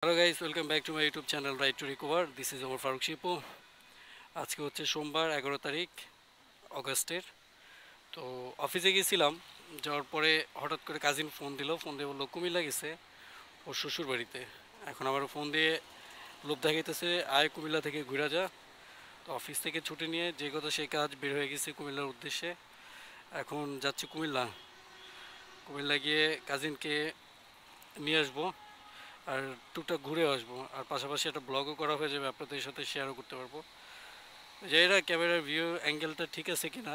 Hello guys, welcome back to my YouTube channel right to recover. This is Omar Faruk Shipu. আজকে হচ্ছে সোমবার 11 তারিখ অগস্টের। তো অফিসে গিয়েছিলাম, যাওয়ার পরে হঠাৎ করে কাজিন ফোন দিয়ে বললো কুমিল্লা গেছে ওর শ্বশুর বাড়িতে। এখন আবার ফোন দিয়ে লোভ দেখাইতেছে, আয় কুমিল্লা থেকে ঘুরে যা। তো অফিস থেকে ছুটি নিয়ে যে কথা সেই কাজ, বের হয়ে গেছি কুমিল্লার উদ্দেশ্যে। এখন যাচ্ছি কুমিল্লা। কুমিল্লা গিয়ে কাজিনকে নিয়ে আসবো, আর টুকটাক ঘুরে আসবো, আর পাশাপাশি একটা ব্লগও করা হয়ে যাবে, আপনাদের সাথে শেয়ারও করতে পারবো। জানি না ক্যামেরার ভিউ অ্যাঙ্গেলটা ঠিক আছে কিনা,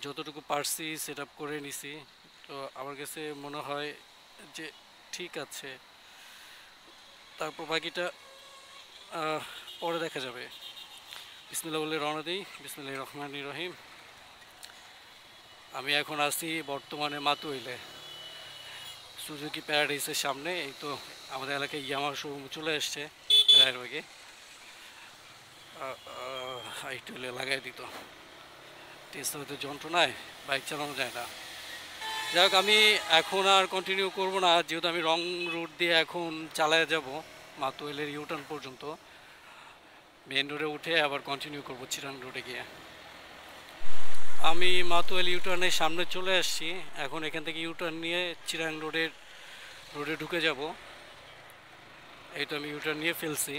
যতটুকু পারছি সেট আপ করে নিছি। তো আমার কাছে মনে হয় যে ঠিক আছে, তারপর বাকিটা পরে দেখা যাবে। বিসমিল্লাহ বলে রওনা দিই। বিসমিল্লাহির রহমানির রহিম। আমি এখন আছি বর্তমানে মাতুয়াইলে, সুজুকি প্যারাডাইসের সামনে। এই তো আমাদের এলাকায় ইয়ামা শোরুম চলে এসছে রায়ের বাগে। একটু হলে লাগাই দিত, টেস্ট হতে যন্ত্রণায় বাইক চালানো যায় না। যাই হোক, আমি এখন আর কন্টিনিউ করব না, যেহেতু আমি রং রুট দিয়ে এখন চালায় যাব মাতুয়াইলের ইউটার্ন পর্যন্ত। মেন রোডে উঠে আবার কন্টিনিউ করব চিরাং রোডে গিয়ে। আমি মাতুয়াইল ইউটার্নের সামনে চলে আসছি। এখন এখান থেকে ইউটার্ন নিয়ে চিরাং রোডে ঢুকে যাব। এই তো আমি ইউটার্ন নিয়ে ফেলছি।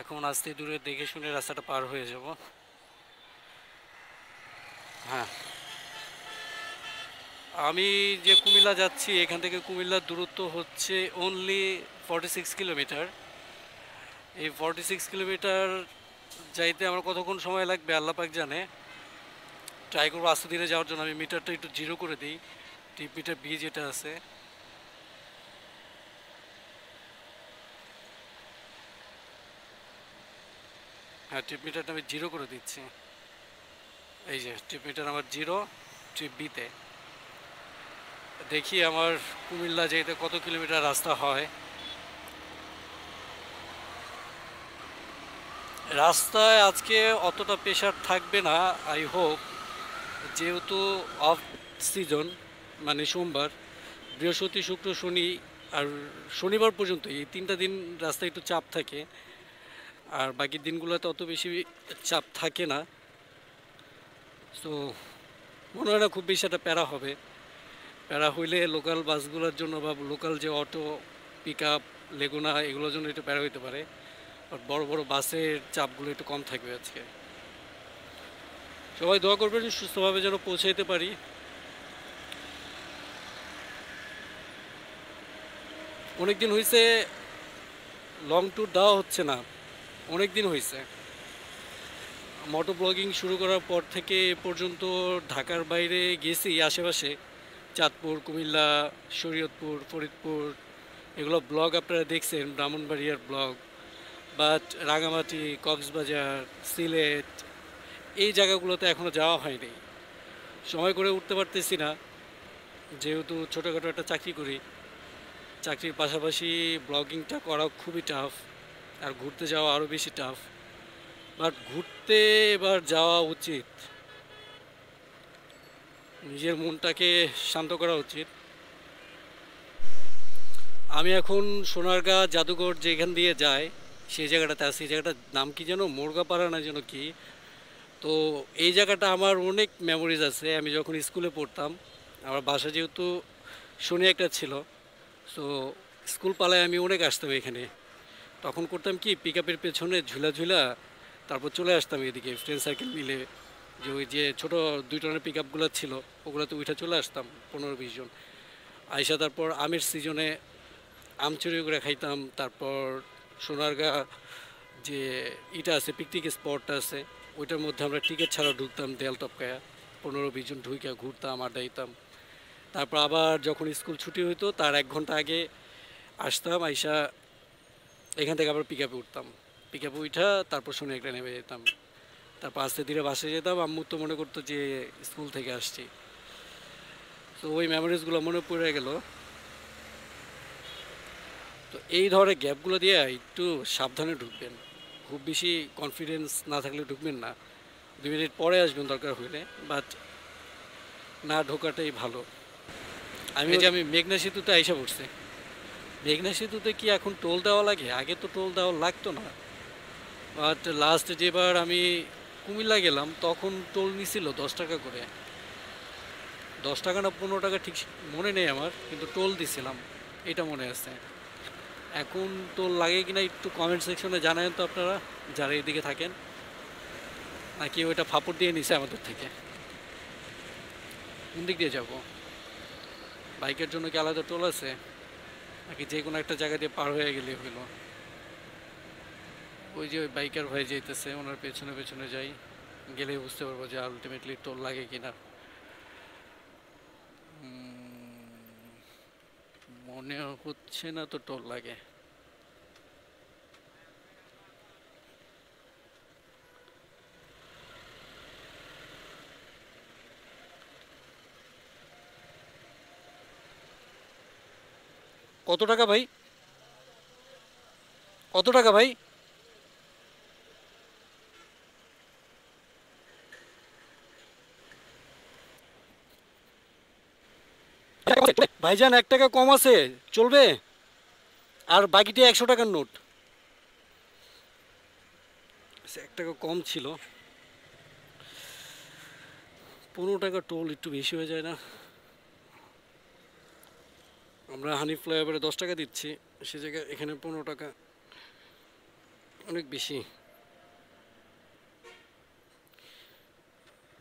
এখন আস্তে দূরে দেখে শুনে রাস্তাটা পার হয়ে যাব। হ্যাঁ, আমি যে কুমিল্লা যাচ্ছি, এখান থেকে কুমিল্লার দূরত্ব হচ্ছে অনলি 46 কিলোমিটার। এই 46 কিলোমিটার যাইতে আমার কতক্ষণ সময় লাগবে আল্লাহ পাক জানে। ট্রাই করবো আস্তে ধীরে যাওয়ার জন্য। আমি মিটারটা একটু জিরো করে দিই, টিপ মিটার বি যেটা আছে। হ্যাঁ, টিপ মিটারটা আমি জিরো করে দিচ্ছি। এই যে টিপ মিটার আমার জিরো, ট্রিপ বিতে। দেখি আমার কুমিল্লা যেতে কত কিলোমিটার রাস্তা হয়। রাস্তায় আজকে অতটা প্রেশার থাকবে না, আই হোপ। যেহেতু অফ সিজন, মানে সোমবার, বৃহস্পতি শুক্র শনি আর শনিবার পর্যন্ত এই 3টা দিন রাস্তায় একটু চাপ থাকে, আর বাকি দিনগুলোতে অত বেশি চাপ থাকে না। সো মনে হয় না খুব বেশি একটা প্যারা হবে। প্যারা হইলে লোকাল বাসগুলোর জন্য বা লোকাল যে অটো, পিক আপ, লেগুনা, এগুলোর জন্য একটু প্যারা হইতে পারে। আর বড় বড় বাসের চাপগুলো একটু কম থাকবে আজকে। সবাই দোয়া করবেন সুস্থভাবে যেন পৌঁছাইতে পারি। অনেক দিন হয়েছে লং ট্যুর দেওয়া হচ্ছে না, অনেক দিন হয়েছে। মোটো ব্লগিং শুরু করার পর থেকে এ পর্যন্ত ঢাকার বাইরে গেছি আশেপাশে, চাঁদপুর, কুমিল্লা, শরীয়তপুর, ফরিদপুর, এগুলো ব্লগ আপনারা দেখছেন, ব্রাহ্মণবাড়িয়ার ব্লগ। বাট রাঙামাটি, কক্সবাজার, সিলেট, এই জায়গাগুলোতে এখনও যাওয়া হয়নি। সময় করে উঠতে পারতেছি না, যেহেতু ছোটোখাটো একটা চাকরি করি। চাকরির পাশাপাশি ব্লগিংটা করা খুবই টাফ, আর ঘুরতে যাওয়া আরও বেশি টাফ। বাট ঘুরতে এবার যাওয়া উচিত, নিজের মনটাকে শান্ত করা উচিত। আমি এখন সোনারগাঁ জাদুঘর যেখান দিয়ে যায় সেই জায়গাটাতে আছি। এই জায়গাটার নাম কি যেন, মুরগাপাড়া না যেন কি। তো এই জায়গাটা আমার অনেক মেমোরিজ আছে। আমি যখন স্কুলে পড়তাম, আমার বাসা যেহেতু শনি একটা ছিল, সো স্কুল পালায় আমি অনেক আসতাম এখানে। তখন করতাম কি, পিক আপের পেছনে ঝুলা ঝুলা তারপর চলে আসতাম এদিকে ফ্রেন্ড সার্কেল মিলে। যে ওই যে ছোটো 2 টনের পিক আপগুলো ছিল, ওগুলোতে উঠে চলে আসতাম 15-20 জন। আইসা তারপর আমের সিজনে আম চুরি করে খাইতাম। তারপর সোনারগাঁ যে ইটা আছে, পিকনিক স্পটটা আছে, ওইটার মধ্যে আমরা টিকিট ছাড়া ঢুকতাম, দেয়াল টপকায়া 15-20 জন ঢুকে ঘুরতাম, আড্ডা দিতাম। তারপর আবার যখন স্কুল ছুটি হইতো তার 1 ঘন্টা আগে আসতাম, আইসা এখান থেকে আবার পিক আপে উঠতাম। পিক আপে উঠা তারপর শনি একটা নেমে যেতাম। তারপর আস্তে ধীরে বাসে যেতাম। আম্মু তো মনে করতো যে স্কুল থেকে আসছি। তো ওই মেমোরিজগুলো মনে পড়ে গেল। তো এই ধরনের গ্যাপগুলো দিয়ে একটু সাবধানে ঢুকবেন, খুব বেশি কনফিডেন্স না থাকলে ঢুকবেন না। 2 মিনিট পরে আসবেন দরকার হইলে, বাট না ঢোকাটাই ভালো। আমি মেঘনা সেতুতে আইসা পড়ছি। মেঘনা সেতুতে কি এখন টোল দেওয়া লাগে? আগে তো টোল দেওয়া লাগতো না। বাট লাস্ট যেবার আমি কুমিল্লা গেলাম তখন টোল নিছিল 10 টাকা করে। 10 টাকা না 15 টাকা ঠিক মনে নেই আমার, কিন্তু টোল দিছিলাম এটা মনে আছে। এখন টোল লাগে কিনা একটু কমেন্ট সেকশনে জানাবেন তো আপনারা, যারা এদিকে থাকেন, নাকি ওইটা ফাপড় দিয়ে নিছে আমাদের থেকে। কোন দিক দিয়ে যাব? বাইকের জন্য কি আলাদা টোল আছে, নাকি যে কোনো একটা জায়গা দিয়ে পার হয়ে গেলে হইলো? ওই যে ওই বাইকার ভাই যাইতেছে, ওনার পেছনে পেছনে যাই, গেলেই বুঝতে পারবো যে আলটিমেটলি টোল লাগে কিনা। মনে হচ্ছে না তো টোল লাগে। কত টাকা ভাই? কত টাকা ভাই? ভাইজান 1 টাকা কম আছে, চলবে? আর বাকিটা 100 টাকার নোট। 1 টাকা কম ছিল। 15 টাকা টোল একটু বেশি হয়ে যায় না? আমরা হানি ফ্লাইওভারে 10 টাকা দিচ্ছি, সে জায়গায় এখানে 15 টাকা, অনেক বেশি।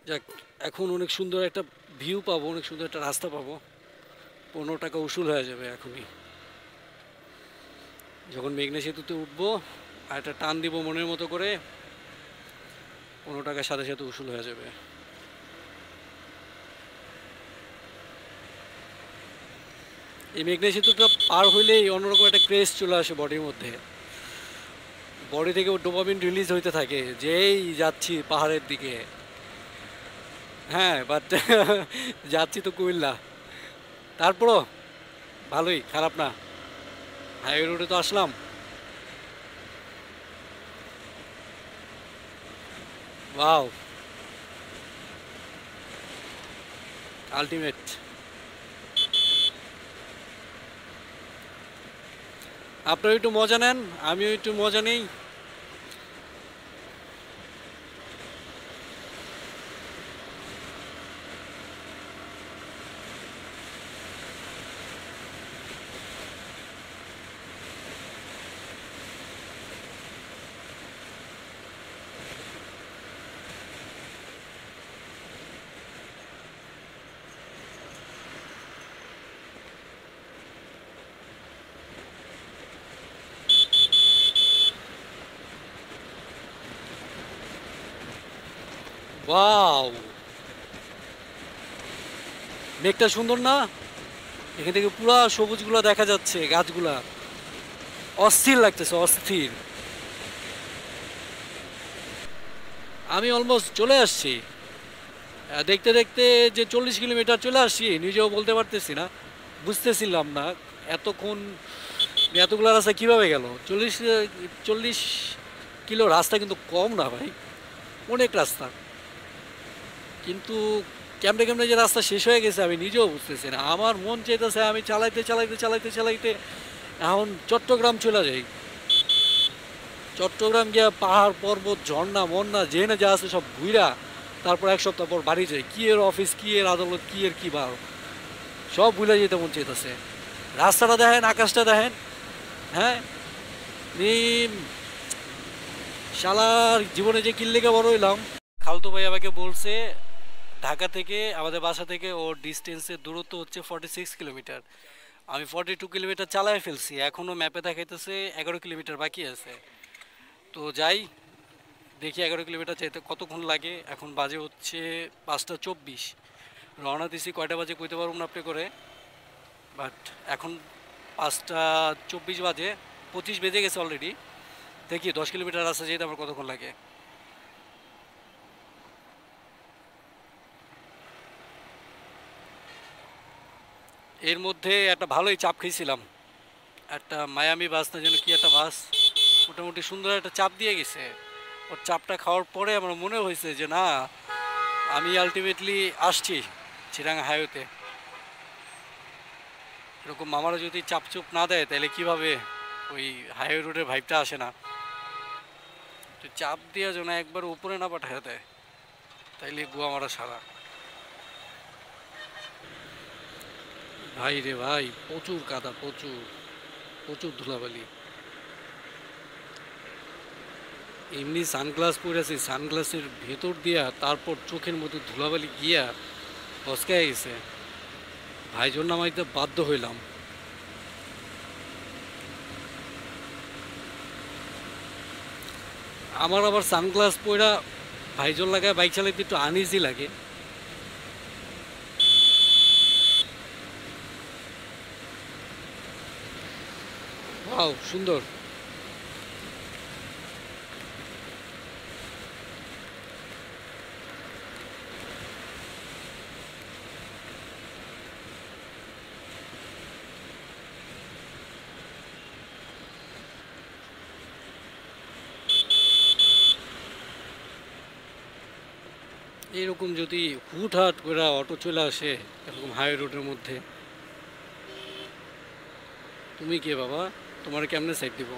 যাক, এখন অনেক সুন্দর একটা ভিউ পাবো, অনেক সুন্দর একটা রাস্তা পাবো। 15 টাকা উসুল হয়ে যাবে এখনই। যখন মেঘনা সেতুতে উঠবো আর একটা টান দিব মনের মতো করে, 15 টাকার সাথে সাথে উসুল হয়ে যাবে। এই মেঘনা সেতুটা পার হইলেই অন্যরকম একটা ক্রেজ চলে আসে বডির মধ্যে। বডি থেকে ডোপামিন রিলিজ হইতে থাকে, যেই যাচ্ছি পাহাড়ের দিকে। হ্যাঁ, বাট যাচ্ছি তো কুমিল্লা, তারপরও ভালোই, খারাপ না। হাইওয়ে রোডে তো আসলাম। Wow, ultimate. আপনারা একটু মজা নেন, আমিও একটু মজা নেই। ওয়াও, মেঘটা সুন্দর না? এখান থেকে পুরা সবুজগুলো দেখা যাচ্ছে, গাছগুলা অস্থির লাগতেছে, অস্থির। আমি অলমোস্ট চলে আসছি। দেখতে দেখতে যে 40 কিলোমিটার চলে আসছি নিজেও বলতে পারতেছি না, বুঝতেছিলাম না এতক্ষণ এতগুলো রাস্তা কীভাবে গেল। 40 কিলো রাস্তা কিন্তু কম না ভাই, অনেক রাস্তা। কিন্তু কেমনে কেমনে যে রাস্তা শেষ হয়ে গেছে আমি নিজেও বুঝতেছি না। আমার মন চাইতেছে আমি চালাইতে চালাইতে চালাইতে চালাইতে এখন চট্টগ্রাম চলে যাই। চট্টগ্রাম গিয়া পাহাড় পর্বত ঝর্ণা মন্না যেখানে যা আছে সব ঘুরা, তারপর 1 সপ্তাহ পর বাড়ি যাই। কি এর অফিস, কি এর আদালত, কি এর কি বার, সব ভুলে যেতে মন চাইতেছে। রাস্তাটা দেখেন, আকাশটা দেখেন। হ্যাঁ, এই শালার জীবনে যে কিল্লেকে বড় হইলাম। খালতু ভাই আমাকে বলছে ঢাকা থেকে আমাদের বাসা থেকে ওর ডিস্টেন্সের দূরত্ব হচ্ছে 46 কিলোমিটার। আমি 42 কিলোমিটার চালায় ফেলছি, এখনও ম্যাপে দেখাইতেছে 11 কিলোমিটার বাকি আছে। তো যাই, দেখি 11 কিলোমিটার চাইতে কতক্ষণ লাগে। এখন বাজে হচ্ছে 5টা 24। রওনা দিছি কয়টা বাজে কইতে পারবো না আপনি করে, বাট এখন 5টা 24 বাজে, 25 বেজে গেছে অলরেডি। দেখি 10 কিলোমিটার রাস্তা যেতে আমার কতক্ষণ লাগে। এর মধ্যে একটা ভালোই চাপ খেয়েছিলাম, একটা মায়ামি বাস না যেন কি একটা বাস, মোটামুটি সুন্দর একটা চাপ দিয়ে গেছে। ওর চাপটা খাওয়ার পরে আমার মনে হয়েছে যে না, আমি আলটিমেটলি আসছি চিরাং হাইওয়েতে। এরকম মামারা যদি চাপচুপ না দেয় তাহলে কিভাবে ওই হাইওয়ে রোডের ভাইবটা আসে না। তো চাপ দেওয়া যেন একবার উপরে না পাঠায় দেয়, তাইলে গোয়া মারা সারা। ভাই রে ভাই, প্রচুর কাদা, প্রচুর প্রচুর ধুলাবালি। এমনি সানগ্লাস পরে আছি, সানগ্লাসের ভেতর দিয়া তারপর চোখের মধ্যে ধুলাবালি গিয়া ফসকায় গেছে। ভাইজন নামাইতে বাধ্য হইলাম। আমার আবার সানগ্লাস পরা ভাইজন লাগায় বাইক চালাইতে একটু আনইজি লাগে। ওয়াও, সুন্দর। এরকম যদি হুটহাট করে অটো চলে আসে এরকম হাইওয়ে রোডের মধ্যে, তুমি কে বাবা? তোমার কেমনে সাইড দিব?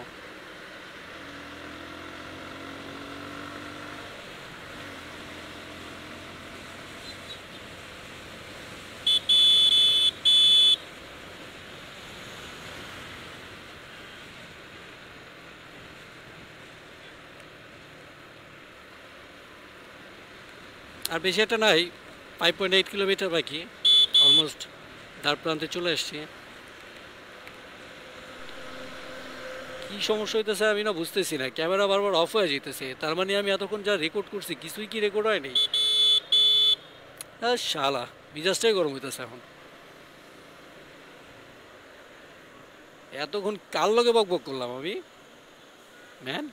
আর বেশি একটা নাই, 5.8 কিলোমিটার বাকি, অলমোস্ট দ্বার প্রান্তে চলে আসছি। কি সমস্যা হইতেছে আমি না বুঝতেছি না, ক্যামেরা বারবার অফ হয়ে যেতেছে। তার মানে আমি এতক্ষণ যা রেকর্ড করছি কিছুই কি রেকর্ড হয়নি? শালা, মিজাজটাই গরম হইতেছে এখন। এতক্ষণ কার লগে বক বক করলাম আমি, ম্যান?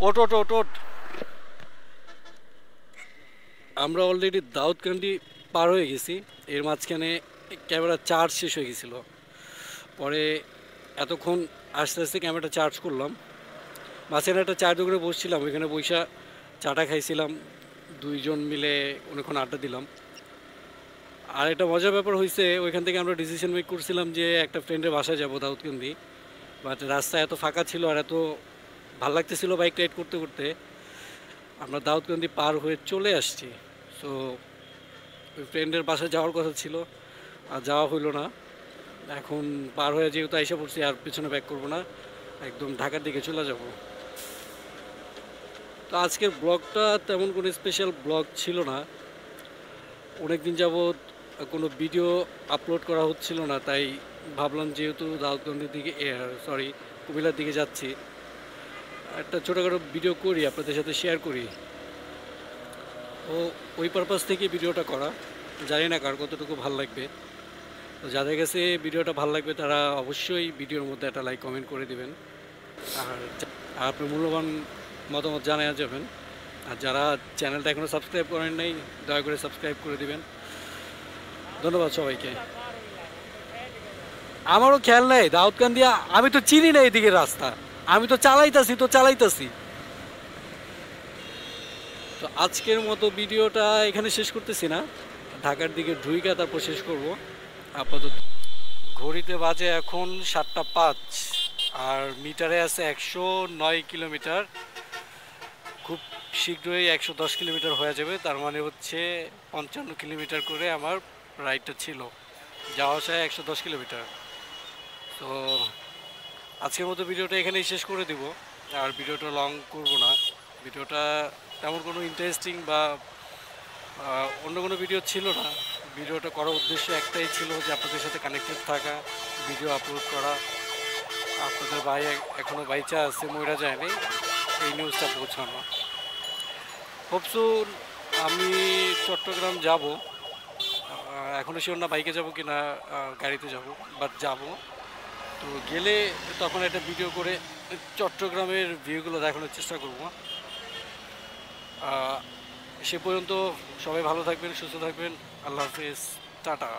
ওট ওট ওট ওট। আমরা অলরেডি দাউদকান্দি পার হয়ে গেছি। এর মাঝখানে ক্যামেরা চার্জ শেষ হয়ে গেছিলো। পরে এতক্ষণ আস্তে আস্তে ক্যামেরাটা চার্জ করলাম। মাঝখানে একটা চায়ের দোকানে বসছিলাম, ওইখানে বৈশা চাটা খাইছিলাম, দুইজন মিলে অনেকক্ষণ আড্ডা দিলাম। আর একটা মজার ব্যাপার হয়েছে, ওইখান থেকে আমরা ডিসিশন মেক করছিলাম যে একটা ফ্রেন্ডের বাসায় যাবো দাউদকান্দি। বাট রাস্তা এত ফাঁকা ছিল আর এত ভাল লাগতেছিল বাইক রাইড করতে করতে, আমরা দাউদকান্দি পার হয়ে চলে আসছি। সো ওই ফ্রেন্ডের বাসায় যাওয়ার কথা ছিল, আর যাওয়া হইলো না। এখন পার হয়ে যেহেতু আইসা পড়ছি, আর পিছনে ব্যাক করবো না, একদম ঢাকার দিকে চলে যাব। তো আজকের ব্লগটা তেমন কোনো স্পেশাল ব্লগ ছিল না। অনেক দিন যাবৎ কোনো ভিডিও আপলোড করা হচ্ছিল না, তাই ভাবলাম যেহেতু দাউদকান্দির দিকে সরি কুমিল্লার দিকে যাচ্ছি, একটা ছোটোখাটো ভিডিও করি, আপনাদের সাথে শেয়ার করি। ও ওই পারপাস থেকে ভিডিওটা করা। জানি না কার কতটুকু ভাল লাগবে। তো যাদের কাছে ভিডিওটা ভাল লাগবে তারা অবশ্যই ভিডিওর মধ্যে একটা লাইক কমেন্ট করে দিবেন, আর আপনার মূল্যবান মতামত জানানো যাবেন। আর যারা চ্যানেলটা এখনও সাবস্ক্রাইব করেন নাই, দয়া করে সাবস্ক্রাইব করে দিবেন। ধন্যবাদ সবাইকে। আমারও খেয়াল নেই দাউদকান্দি, আমি তো চিনি না এদিকে রাস্তা, আমি তো চালাইতাছি। তো আজকের মতো ভিডিওটা এখানে শেষ করতেছি না, ঢাকার দিকে ঢুইকা তারপর শেষ করব। আপাতত ঘড়িতে বাজে এখন 7টা 5, আর মিটারে আছে 109 কিলোমিটার। খুব শীঘ্রই 110 কিলোমিটার হয়ে যাবে, তার মানে হচ্ছে 55 কিলোমিটার করে আমার রাইডটা ছিল। যাওয়া আসা 110 কিলোমিটার। তো আজকের মতো ভিডিওটা এখানেই শেষ করে দিব, আর ভিডিওটা লং করব না। ভিডিওটা তেমন কোনো ইন্টারেস্টিং বা অন্য কোনো ভিডিও ছিল না। ভিডিওটা করার উদ্দেশ্য একটাই ছিল যে আপনাদের সাথে কানেক্টেড থাকা, ভিডিও আপলোড করা, আপনাদের ভাই এখনও বাইচা আছে, মইরা যায়নি, এই নিউজটা পৌঁছানো। হোপসুন আমি চট্টগ্রাম যাব, এখনও শিওর না বাইকে যাব কি না গাড়িতে যাব, বাট যাব। তো গেলে তখন একটা ভিডিও করে চট্টগ্রামের ভিউগুলো দেখানোর চেষ্টা করব। সে পর্যন্ত সবাই ভালো থাকবেন, সুস্থ থাকবেন। আল্লাহ হাফেজ, টাটা।